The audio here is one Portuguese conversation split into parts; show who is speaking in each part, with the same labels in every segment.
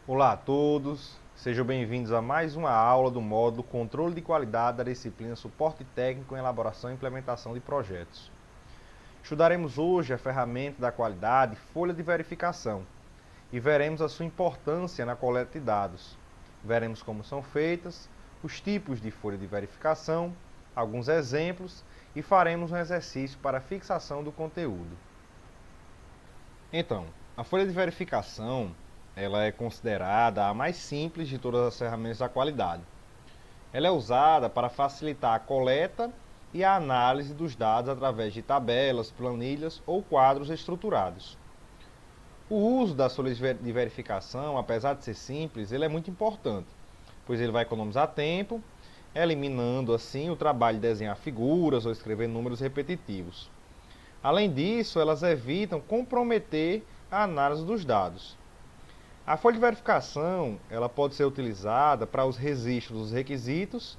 Speaker 1: Olá a todos, sejam bem-vindos a mais uma aula do módulo Controle de Qualidade da disciplina Suporte Técnico em Elaboração e Implementação de Projetos. Estudaremos hoje a ferramenta da qualidade Folha de Verificação e veremos a sua importância na coleta de dados. Veremos como são feitas, os tipos de folha de verificação, alguns exemplos e faremos um exercício para fixação do conteúdo. Então, a folha de verificação ela é considerada a mais simples de todas as ferramentas da qualidade. Ela é usada para facilitar a coleta e a análise dos dados através de tabelas, planilhas ou quadros estruturados. O uso das folhas de verificação, apesar de ser simples, ele é muito importante, pois ele vai economizar tempo, eliminando assim o trabalho de desenhar figuras ou escrever números repetitivos. Além disso, elas evitam comprometer a análise dos dados. A folha de verificação ela pode ser utilizada para os registros dos requisitos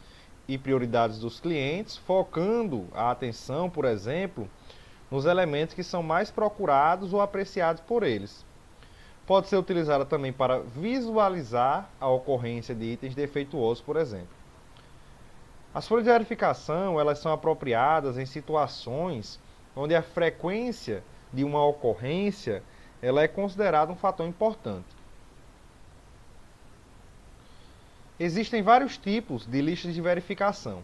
Speaker 1: e prioridades dos clientes, focando a atenção, por exemplo, nos elementos que são mais procurados ou apreciados por eles. Pode ser utilizada também para visualizar a ocorrência de itens defeituosos, por exemplo. As folhas de verificação elas são apropriadas em situações onde a frequência de uma ocorrência ela é considerada um fator importante. Existem vários tipos de listas de verificação,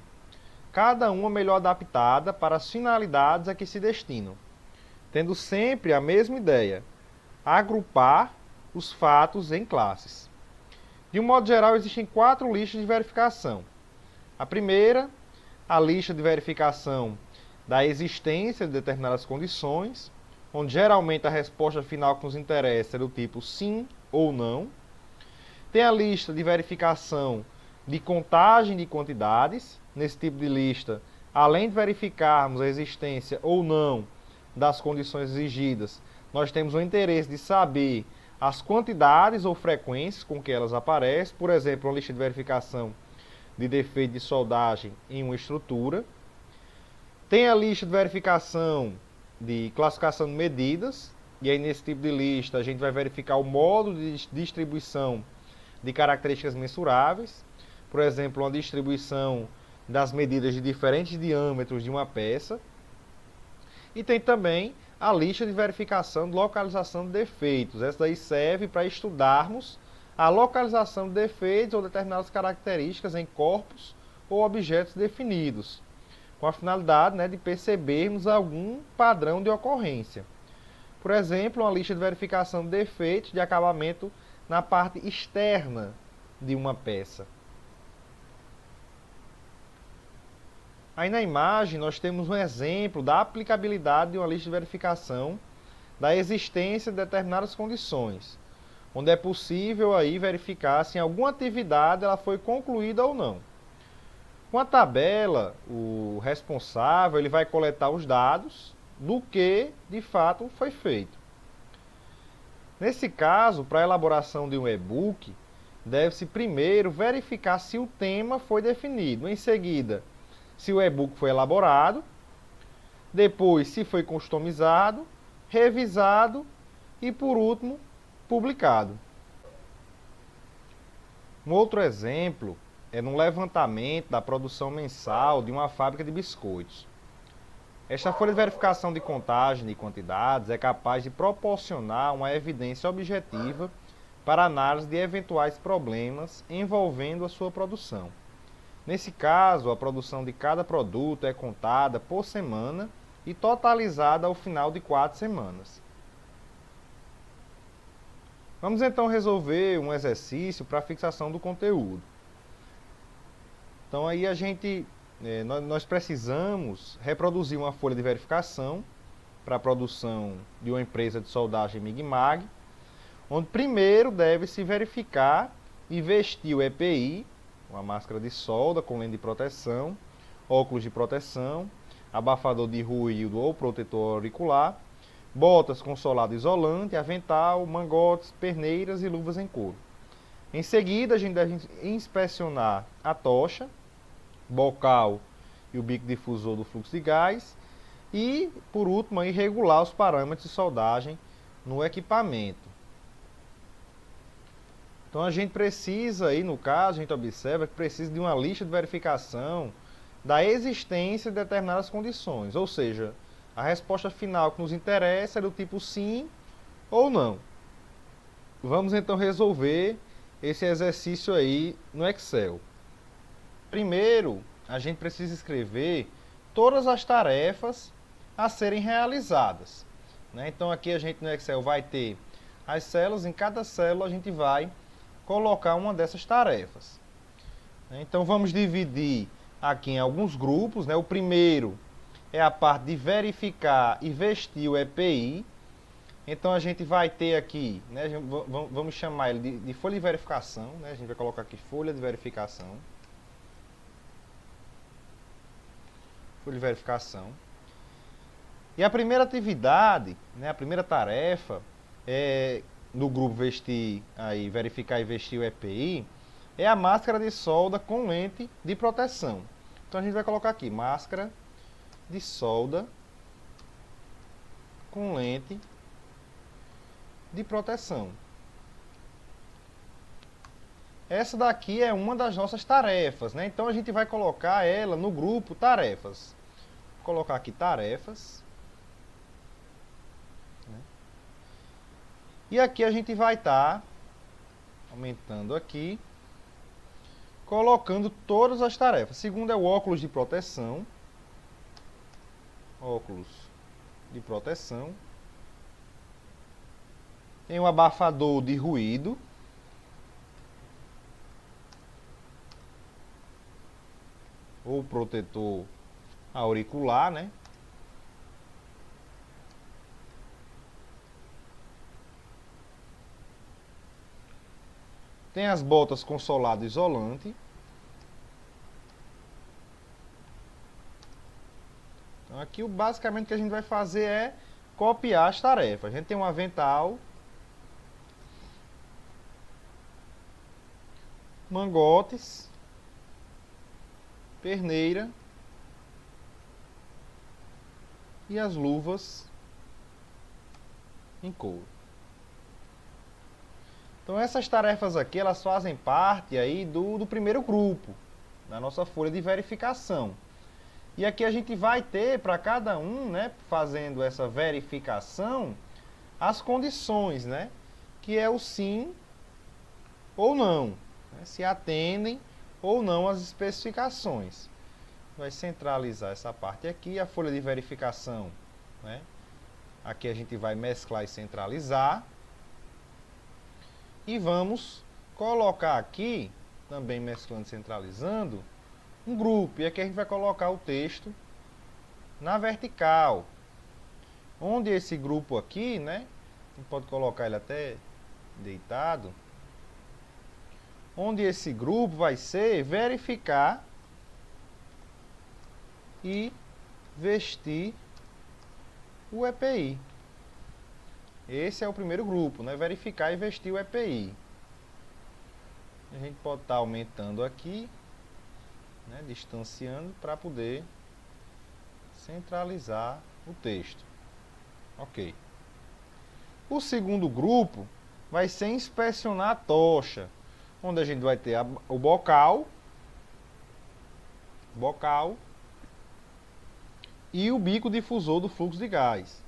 Speaker 1: cada uma melhor adaptada para as finalidades a que se destinam, tendo sempre a mesma ideia: agrupar os fatos em classes. De um modo geral, existem 4 listas de verificação. A primeira, a lista de verificação da existência de determinadas condições, onde geralmente a resposta final que nos interessa é do tipo sim ou não. Tem a lista de verificação de contagem de quantidades. Nesse tipo de lista, além de verificarmos a existência ou não das condições exigidas, nós temos o interesse de saber as quantidades ou frequências com que elas aparecem. Por exemplo, uma lista de verificação de defeito de soldagem em uma estrutura. Tem a lista de verificação de classificação de medidas. E aí, nesse tipo de lista, a gente vai verificar o modo de distribuição de características mensuráveis, por exemplo, uma distribuição das medidas de diferentes diâmetros de uma peça. E tem também a lista de verificação de localização de defeitos. Essa daí serve para estudarmos a localização de defeitos ou determinadas características em corpos ou objetos definidos, com a finalidade de percebermos algum padrão de ocorrência. Por exemplo, uma lista de verificação de defeitos de acabamento na parte externa de uma peça. Aí na imagem nós temos um exemplo da aplicabilidade de uma lista de verificação da existência de determinadas condições, onde é possível aí verificar se alguma atividade ela foi concluída ou não. Com a tabela, o responsável ele vai coletar os dados do que de fato foi feito. Nesse caso, para a elaboração de um e-book, deve-se primeiro verificar se o tema foi definido. Em seguida, se o e-book foi elaborado. Depois, se foi customizado, revisado e, por último, publicado. Um outro exemplo é no levantamento da produção mensal de uma fábrica de biscoitos. Esta folha de verificação de contagem de quantidades é capaz de proporcionar uma evidência objetiva para análise de eventuais problemas envolvendo a sua produção. Nesse caso, a produção de cada produto é contada por semana e totalizada ao final de 4 semanas. Vamos então resolver um exercício para a fixação do conteúdo. Então aí nós precisamos reproduzir uma folha de verificação para a produção de uma empresa de soldagem MIG-MAG, onde primeiro deve-se verificar e vestir o EPI, uma máscara de solda com lente de proteção, óculos de proteção, abafador de ruído ou protetor auricular, botas com solado isolante, avental, mangotes, perneiras e luvas em couro. Em seguida, a gente deve inspecionar a tocha, bocal e o bico difusor do fluxo de gás e, por último, regular os parâmetros de soldagem no equipamento. Então a gente precisa aí, no caso, a gente observa que precisa de uma lista de verificação da existência de determinadas condições, ou seja, a resposta final que nos interessa é do tipo sim ou não. Vamos então resolver esse exercício aí no Excel. Primeiro, a gente precisa escrever todas as tarefas a serem realizadas, né? Então aqui a gente no Excel vai ter as células, em cada célula a gente vai colocar uma dessas tarefas. Então vamos dividir aqui em alguns grupos, né? O primeiro é a parte de verificar e vestir o EPI. Então a gente vai ter aqui, né? Vamos chamar ele de folha de verificação, né? A gente vai colocar aqui folha de verificação. Folha de verificação. E a primeira atividade, né? A primeira tarefa é no grupo vestir aí, verificar e vestir o EPI, é a máscara de solda com lente de proteção. Então a gente vai colocar aqui máscara de solda com lente de proteção. Essa daqui é uma das nossas tarefas, né? Então a gente vai colocar ela no grupo tarefas. Vou colocar aqui tarefas. Né? E aqui a gente vai estar aumentando aqui, colocando todas as tarefas. Segundo é o óculos de proteção. Óculos de proteção. Tem o abafador de ruído. Ou protetor auricular, né? Tem as botas com solado isolante. Então aqui basicamente o que a gente vai fazer é copiar as tarefas. A gente tem um avental, mangotes, perneira e as luvas em couro. Então essas tarefas aqui, elas fazem parte aí do primeiro grupo, da nossa folha de verificação. E aqui a gente vai ter para cada um, né, fazendo essa verificação, as condições, né, que é o sim ou não, né, se atendem ou não às especificações. Vai centralizar essa parte aqui, a folha de verificação, né, aqui a gente vai mesclar e centralizar. E vamos colocar aqui, também mesclando e centralizando, um grupo. E aqui a gente vai colocar o texto na vertical. Onde esse grupo aqui, né? A gente pode colocar ele até deitado. Onde esse grupo vai ser verificar e vestir o EPI. Esse é o primeiro grupo, né? Verificar e vestir o EPI. A gente pode estar aumentando aqui, né? Distanciando para poder centralizar o texto. Ok. O segundo grupo vai ser inspecionar a tocha, onde a gente vai ter o bocal e o bico difusor do fluxo de gás.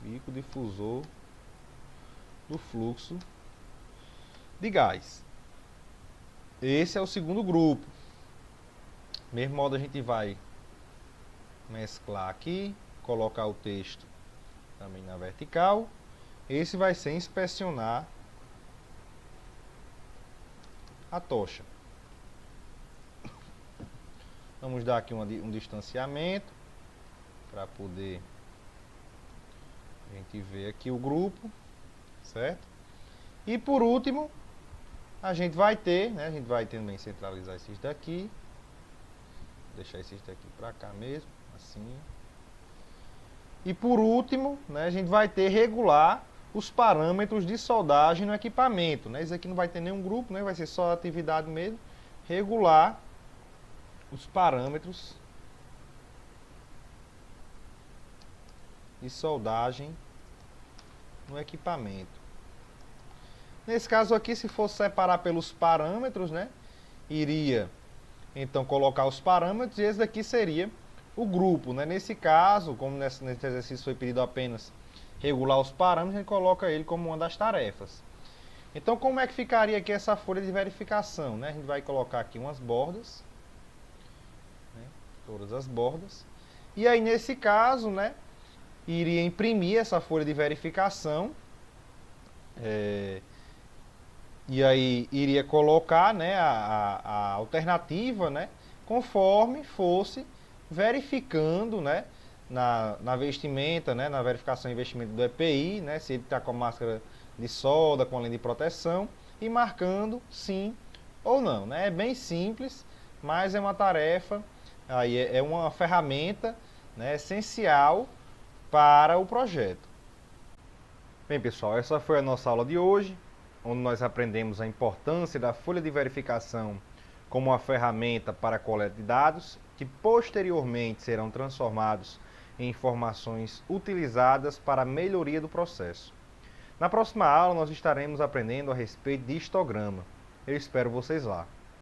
Speaker 1: Bico difusor do fluxo de gás. Esse é o segundo grupo. Mesmo modo a gente vai mesclar aqui, colocar o texto também na vertical. Esse vai ser inspecionar a tocha. Vamos dar aqui um distanciamento para poder a gente ver aqui o grupo, certo? E por último, a gente vai ter, né? A gente vai também centralizar esses daqui. Deixar esses daqui para cá mesmo, assim. E por último, né, a gente vai ter regular os parâmetros de soldagem no equipamento, né? Isso aqui não vai ter nenhum grupo, né? Vai ser só atividade mesmo. Regular os parâmetros de soldagem no equipamento. Nesse caso aqui, se fosse separar pelos parâmetros, né, iria então colocar os parâmetros e esse daqui seria o grupo, né? Nesse caso, como nesse exercício foi pedido apenas regular os parâmetros, a gente coloca ele como uma das tarefas. Então, como é que ficaria aqui essa folha de verificação, né? A gente vai colocar aqui umas bordas, né? Todas as bordas. E aí, nesse caso, né, iria imprimir essa folha de verificação. E aí iria colocar, né, a alternativa, né, conforme fosse verificando, né, na vestimenta, né, na verificação de investimento do EPI, né, se ele está com a máscara de solda, com a lente de proteção, e marcando sim ou não, né. É bem simples, mas é uma tarefa, aí é uma ferramenta, né, essencial para o projeto. Bem, pessoal, essa foi a nossa aula de hoje, onde nós aprendemos a importância da folha de verificação como uma ferramenta para a coleta de dados, que posteriormente serão transformados em informações utilizadas para a melhoria do processo. Na próxima aula, nós estaremos aprendendo a respeito de histograma. Eu espero vocês lá.